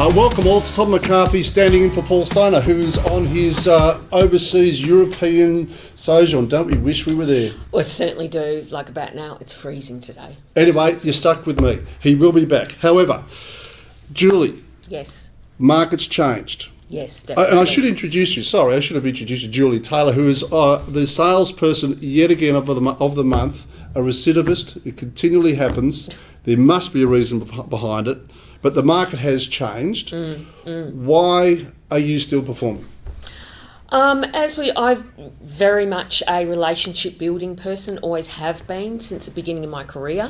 Welcome all to Tom McCarthy, standing in for Paul Steiner, who's on his overseas European sojourn. Don't we wish we were there? Well, certainly do. Like about now, it's freezing today. Anyway, you're stuck with me. He will be back. However, Julie. Yes. Market's changed. Yes, definitely. And I should introduce you. Sorry, I should have introduced you, Julie Taylor, who is the salesperson yet again of the month, a recidivist. It continually happens. There must be a reason behind it. But the market has changed. Why are you still performing? I'm very much a relationship building person, always have been since the beginning of my career.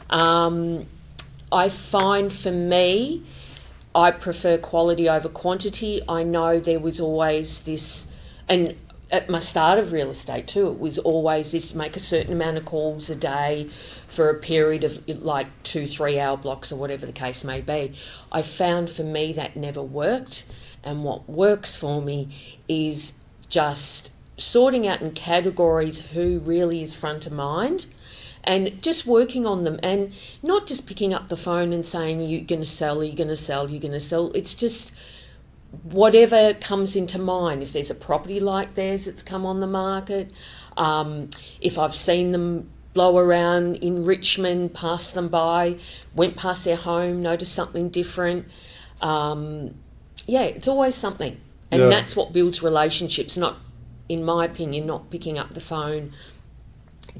I find for me, I prefer quality over quantity. I know there was always this, and at my start of real estate too, it was always this: make a certain amount of calls a day for a period of like 2-3 hour blocks or whatever the case may be. I found for me that never worked, and what works for me is just sorting out in categories who really is front of mind and just working on them, and not just picking up the phone and saying you're going to sell, you're going to sell, you're going to sell. It's just whatever comes into mind. If there's a property like theirs that's come on the market, if I've seen them blow around in Richmond, passed them by, went past their home, noticed something different. It's always something. And that's what builds relationships, not, in my opinion, not picking up the phone,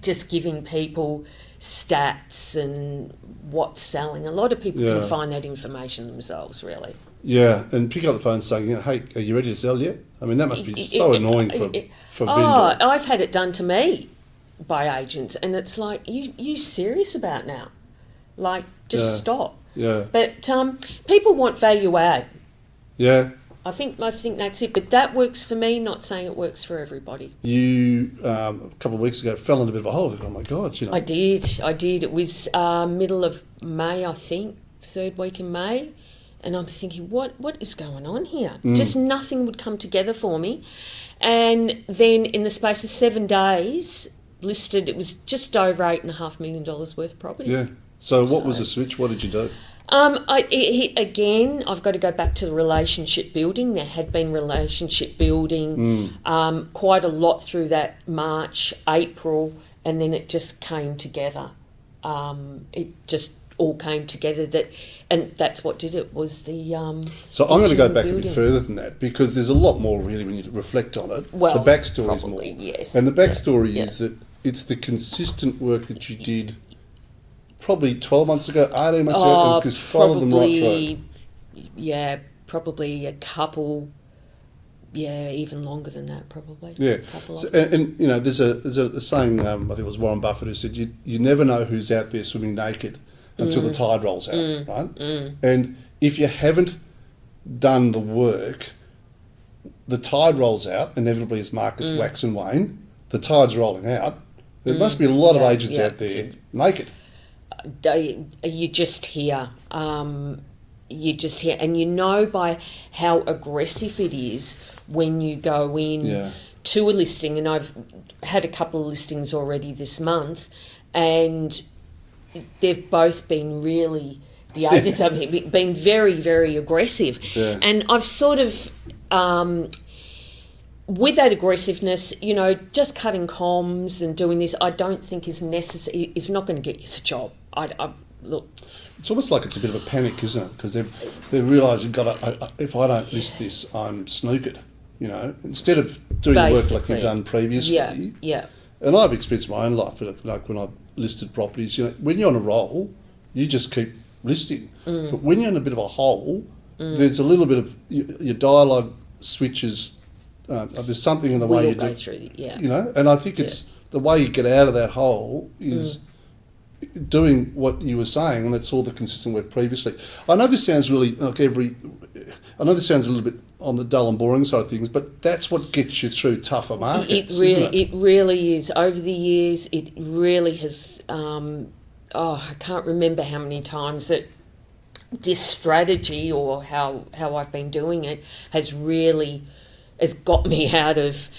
just giving people stats and what's selling. A lot of people can find that information themselves, really. Yeah, and pick up the phone saying, hey, are you ready to sell yet? I mean, that must be so annoying for vendor. I've had it done to me by agents, and it's like, you serious about now? Like, just stop. Yeah. But people want value add. Yeah. I think that's it, but that works for me, not saying it works for everybody. You, a couple of weeks ago, fell into a bit of a hole. Oh, my God, I did. It was middle of May, I think, third week in May. And I'm thinking, what is going on here? Just nothing would come together for me. And then in the space of 7 days, listed, it was just over $8.5 million worth of property. Yeah. So what was the switch? What did you do? Again, I've got to go back to the relationship building. There had been relationship building quite a lot through that March, April, and then it just came together. It just all came together, and that's what did it, was the so I'm going to go back a bit further than that, because there's a lot more really when you reflect on it. Well, the backstory is more, yes, and the backstory is that it's the consistent work that you did probably 12 months ago, 18 months ago, and just followed them right through. Yeah, probably a couple. Yeah, even longer than that, probably. Yeah, and you know, there's a saying. I think it was Warren Buffett who said, "You never know who's out there swimming naked until the tide rolls out." Right? And if you haven't done the work, the tide rolls out inevitably as markets wax and wane. The tide's rolling out. There must be a lot of agents out there naked. You just hear. And you know by how aggressive it is when you go in to a listing, and I've had a couple of listings already this month, and they've both been really, the agents have been very, very aggressive. Yeah. And I've sort of, with that aggressiveness, you know, just cutting comms and doing this, I don't think is necessary. It's not going to get you the job. Look, it's almost like it's a bit of a panic, isn't it? Because they realise you've got to. If I don't list this, I'm snookered. You know, instead of doing the work like you've done previously. Yeah. And I've experienced my own life, like when I've listed properties. You know, when you're on a roll, you just keep listing. But when you're in a bit of a hole, there's a little bit of your dialogue switches. There's something in the way you do. Through, you know, and I think it's the way you get out of that hole is doing what you were saying, and that's all the consistent work previously. I know this sounds really I know this sounds a little bit on the dull and boring side of things, but that's what gets you through tougher markets. It really is. Over the years, it really has. I can't remember how many times that this strategy, or how I've been doing it, has got me out of.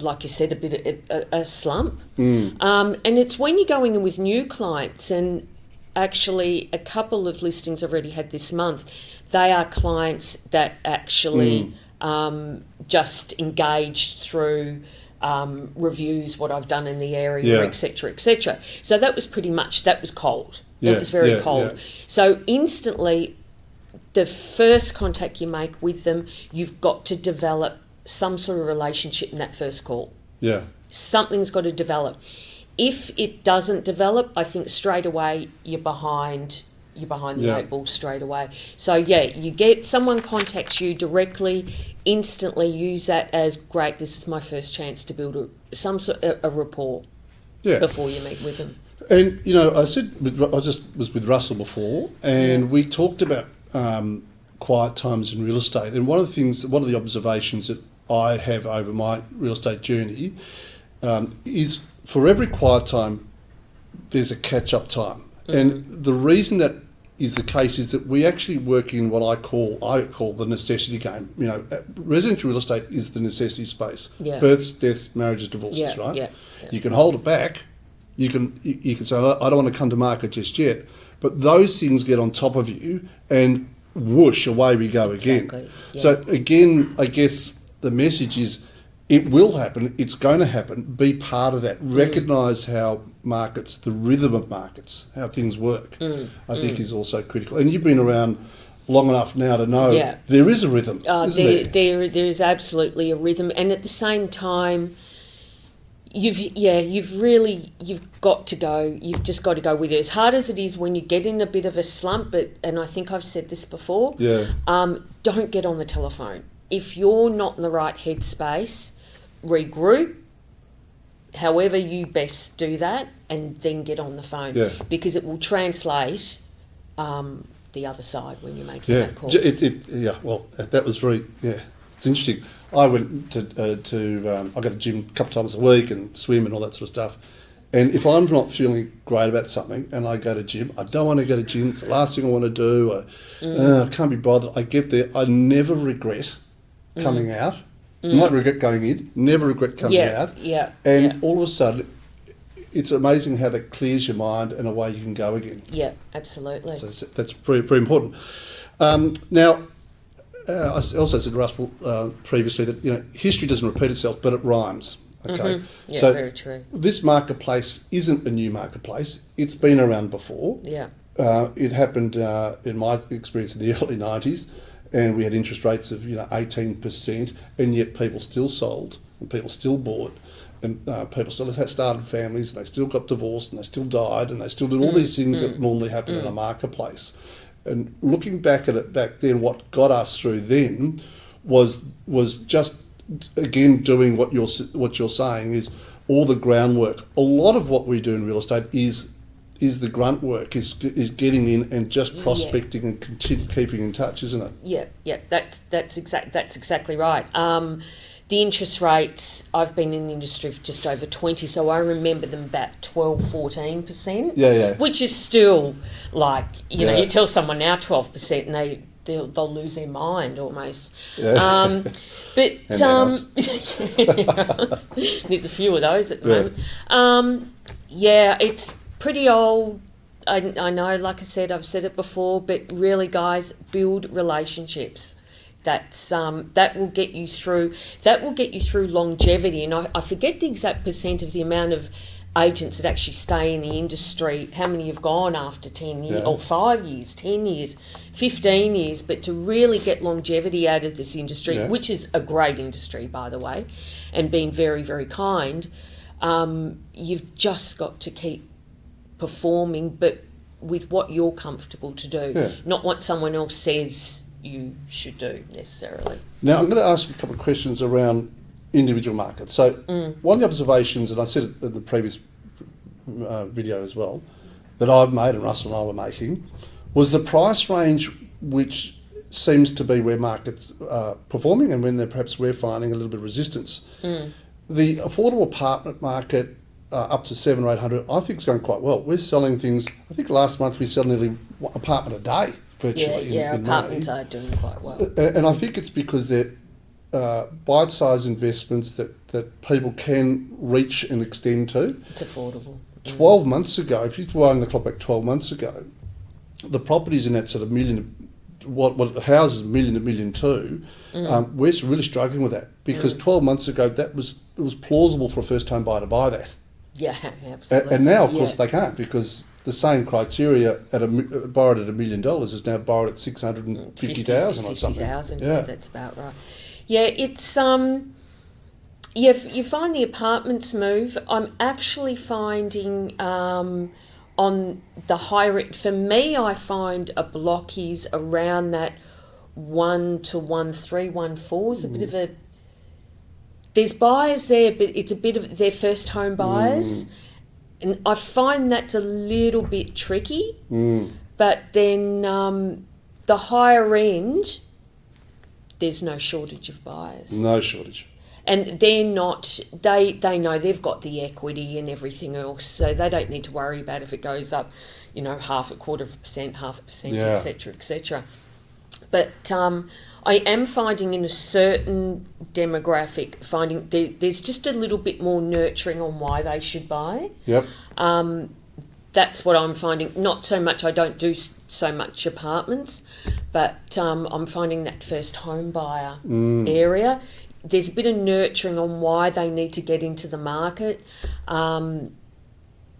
Like you said, a bit of a slump. And it's when you're going in with new clients, and actually a couple of listings I've already had this month, they are clients that actually just engaged through reviews, what I've done in the area, etc., etc. So that was pretty much, that was cold. It was very cold. Yeah. So instantly, the first contact you make with them, you've got to develop some sort of relationship in that first call. Yeah. Something's got to develop. If it doesn't develop, I think straight away you're behind the eight ball straight away. So you get someone contacts you directly, instantly use that as great. This is my first chance to build some sort of a rapport before you meet with them. And I just was with Russell before, and we talked about quiet times in real estate. And one of the observations that I have over my real estate journey is for every quiet time, there's a catch-up time. And the reason that is the case is that we actually work in what I call the necessity game. Residential real estate is the necessity space. Yeah. Births, deaths, marriages, divorces, right? Yeah. You can hold it back. You can say, I don't want to come to market just yet. But those things get on top of you and whoosh, away we go again. Yeah. So again, I guess the message is it will happen, it's going to happen, be part of that. Recognise how markets, the rhythm of markets, how things work, I think is also critical. And you've been around long enough now to know there is a rhythm, isn't there? There is absolutely a rhythm. And at the same time, you've got to go. You've just got to go with it. As hard as it is when you get in a bit of a slump, and I think I've said this before, don't get on the telephone. If you're not in the right headspace, regroup, however you best do that, and then get on the phone because it will translate the other side when you're making that call. That was very, it's interesting. I went to I go to the gym a couple of times a week and swim and all that sort of stuff. And if I'm not feeling great about something and I go to gym, I don't want to go to gym. It's the last thing I want to do. I can't be bothered. I get there. I never regret coming out. Might regret going in. Never regret coming out. And all of a sudden, it's amazing how that clears your mind and away you can go again. Yeah, absolutely. So that's very, very important. Now, I also said to Russell previously that history doesn't repeat itself, but it rhymes. Okay, so very true. This marketplace isn't a new marketplace. It's been around before. Yeah, it happened in my experience in the early 90s, and we had interest rates of 18%, and yet people still sold and people still bought, and people still had started families, and they still got divorced, and they still died, and they still did all these things that normally happen in a marketplace. And looking back at it back then, what got us through then was just again doing what you're saying is all the groundwork. A lot of what we do in real estate is the grunt work, is getting in and just prospecting and keeping in touch, isn't it? Yeah. That's exactly right. The interest rates, I've been in the industry for just over 20, so I remember them about 12-14%. Yeah. Which is still like, you tell someone now 12% and they'll lose their mind almost. Yeah. But there's a few of those at the moment. It's pretty old. I know, like I said, I've said it before, but really, guys, build relationships. That will get you through. That will get you through longevity. And I forget the exact percent of the amount of agents that actually stay in the industry. How many have gone after 10 years or 5 years, 10 years, 15 years? But to really get longevity out of this industry, which is a great industry, by the way, and being very, very kind, you've just got to keep performing, but with what you're comfortable to do, not what someone else says you should do necessarily. Now, I'm going to ask you a couple of questions around individual markets. So one of the observations, and I said it in the previous video as well, that I've made and Russell and I were making, was the price range which seems to be where markets are performing and when perhaps we're finding a little bit of resistance. The affordable apartment market up to 700 or 800, I think it's going quite well. We're selling things, I think last month we sold nearly an apartment a day. Virtually in apartments May. Are doing quite well. And I think it's because they're bite-sized investments that people can reach and extend to. It's affordable. 12 months ago, if you're winding the clock back 12 months ago, the properties in that sort of $1 million what houses $1 million to $1.2 million, we're really struggling with that because 12 months ago it was plausible for a first home buyer to buy that. Yeah, absolutely. And now, of course, they can't because the same criteria borrowed at $1 million is now borrowed at $650,000 or something. Yeah, that's about right. Yeah, it's you find the apartments move. I'm actually finding on the higher end, for me, I find a block is around that 1 to 1.3, 1.4 is a bit of a. There's buyers there, but it's a bit of they're first home buyers, and I find that's a little bit tricky. But then the higher end, there's no shortage of buyers. No shortage. And they're not, they know they've got the equity and everything else, so they don't need to worry about if it goes up, 0.5%, 0.25%, 0.5%, etc., etc. But I am finding in a certain demographic, there's just a little bit more nurturing on why they should buy. Yep. That's what I'm finding. Not so much, I don't do so much apartments, but I'm finding that first home buyer area. There's a bit of nurturing on why they need to get into the market. For me,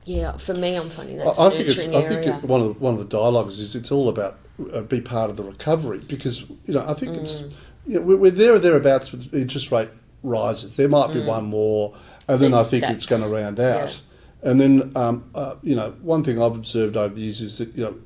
I'm finding that's a nurturing area. I think one of the dialogues is it's all about be part of the recovery because I think it's we're there or thereabouts with interest rate rises. There might be one more, and then I think it's going to round out. Yeah. And then one thing I've observed over the years is that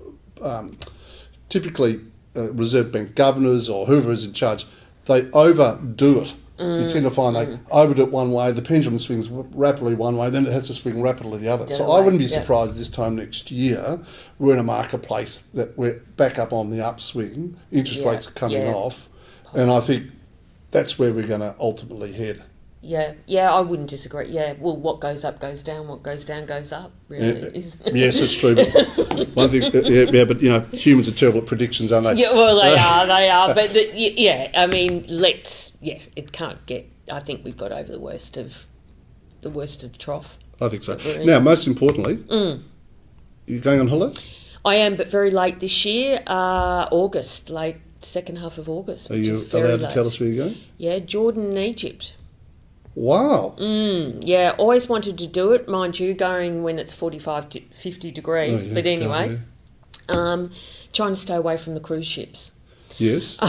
typically Reserve Bank governors or whoever is in charge, they overdo it. You tend to find they overdo it one way, the pendulum swings rapidly one way, then it has to swing rapidly the other. So I wouldn't be surprised this time next year we're in a marketplace that we're back up on the upswing, interest rates are coming off, and I think that's where we're going to ultimately head. Yeah, I wouldn't disagree. Yeah, well, what goes up goes down, what goes down goes up, really. Yes, that's true. But one thing, but humans are terrible at predictions, aren't they? Yeah, well, they are. But I mean, it can't get. I think we've got over the worst of the trough. I think so. Now, most importantly, you're going on holiday? I am, but very late this year, August, late second half of August. Are you allowed to tell us where you're going? Yeah, Jordan and Egypt. Wow. Yeah, always wanted to do it, mind you, going when it's 45 to 50 degrees. But anyway, trying to stay away from the cruise ships. Yes.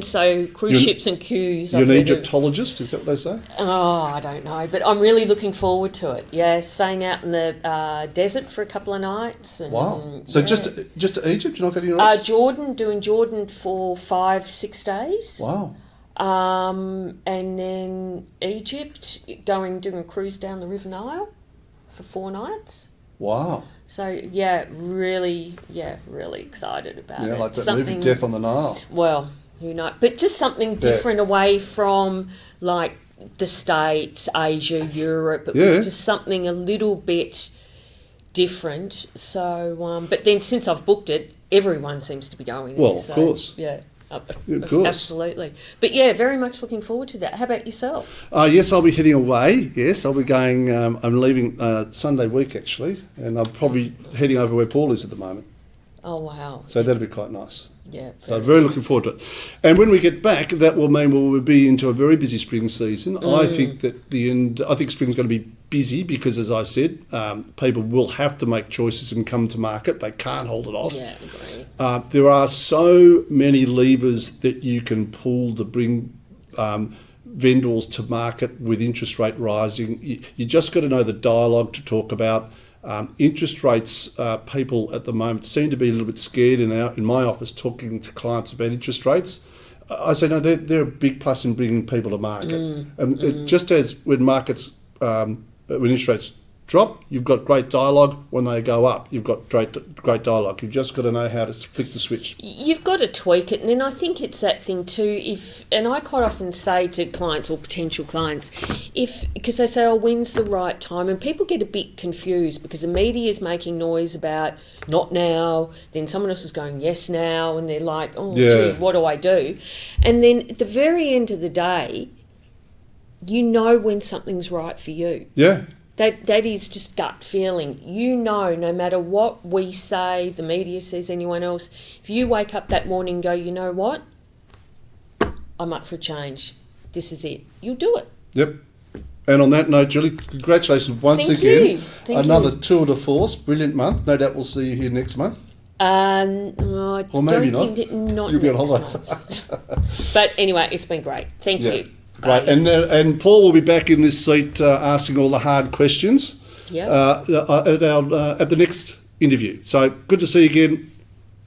So cruise ships and queues. You're an Egyptologist, is that what they say? Oh, I don't know, but I'm really looking forward to it. Yeah, staying out in the desert for a couple of nights. And, wow. So just to Egypt? You're not going anywhere else? Doing Jordan for 5-6 days. Wow. And then Egypt, doing a cruise down the River Nile for 4 nights. Wow. So, really excited about it. Yeah, like that movie, Death on the Nile. Well, but just something different away from, like, the States, Asia, Europe. It was just something a little bit different. So, but then since I've booked it, everyone seems to be going there. Well, of course. Yeah. Of course. Absolutely. But very much looking forward to that. How about yourself? Yes, I'll be heading away. Yes, I'll be going, I'm leaving Sunday week actually, and I'm probably heading over where Paul is at the moment. Oh, wow. So that'll be quite nice. Yeah. So very looking forward to it. And when we get back, that will mean we'll be into a very busy spring season. I think that I think spring's going to be busy because, as I said, people will have to make choices and come to market. They can't hold it off. Yeah, agree. There are so many levers that you can pull to bring vendors to market with interest rate rising. You just got to know the dialogue to talk about. Interest rates, people at the moment seem to be a little bit scared in my office talking to clients about interest rates. I say, no, they're a big plus in bringing people to market. Just as when markets, when interest rates drop, you've got great dialogue. When they go up, you've got great dialogue. You've just got to know how to flick the switch. You've got to tweak it, and then I think it's that thing too. And I quite often say to clients or potential clients, because they say, "Oh, when's the right time?" And people get a bit confused because the media is making noise about not now. Then someone else is going yes now, and they're like, "Oh, gee, what do I do?" And then at the very end of the day, you know when something's right for you. Yeah. That is just gut feeling. You know, no matter what we say, the media says, anyone else, if you wake up that morning and go, you know what, I'm up for a change. This is it. You'll do it. Yep. And on that note, Julie, congratulations once Thank again. you. Thank Another you. tour de force, brilliant month. No doubt we'll see you here next month. I Or maybe don't not. think that, not You'll be on next holidays. month. But anyway, it's been great. Thank you. Great. Bye. And Paul will be back in this seat asking all the hard questions Yeah. at the next interview. So good to see you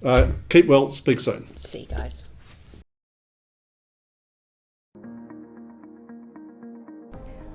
again. Keep well. Speak soon. See you guys.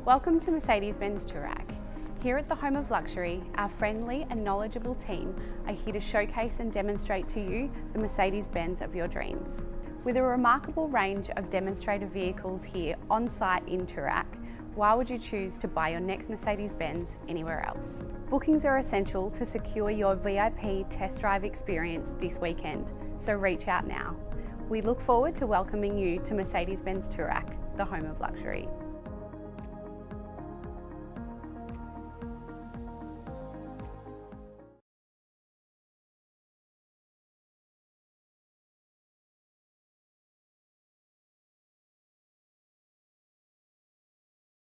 Welcome to Mercedes-Benz Tourak. Here at the Home of Luxury, our friendly and knowledgeable team are here to showcase and demonstrate to you the Mercedes-Benz of your dreams. With a remarkable range of demonstrator vehicles here on site in Tourak, why would you choose to buy your next Mercedes-Benz anywhere else? Bookings are essential to secure your VIP test drive experience this weekend, so reach out now. We look forward to welcoming you to Mercedes-Benz Tourak, the Home of Luxury.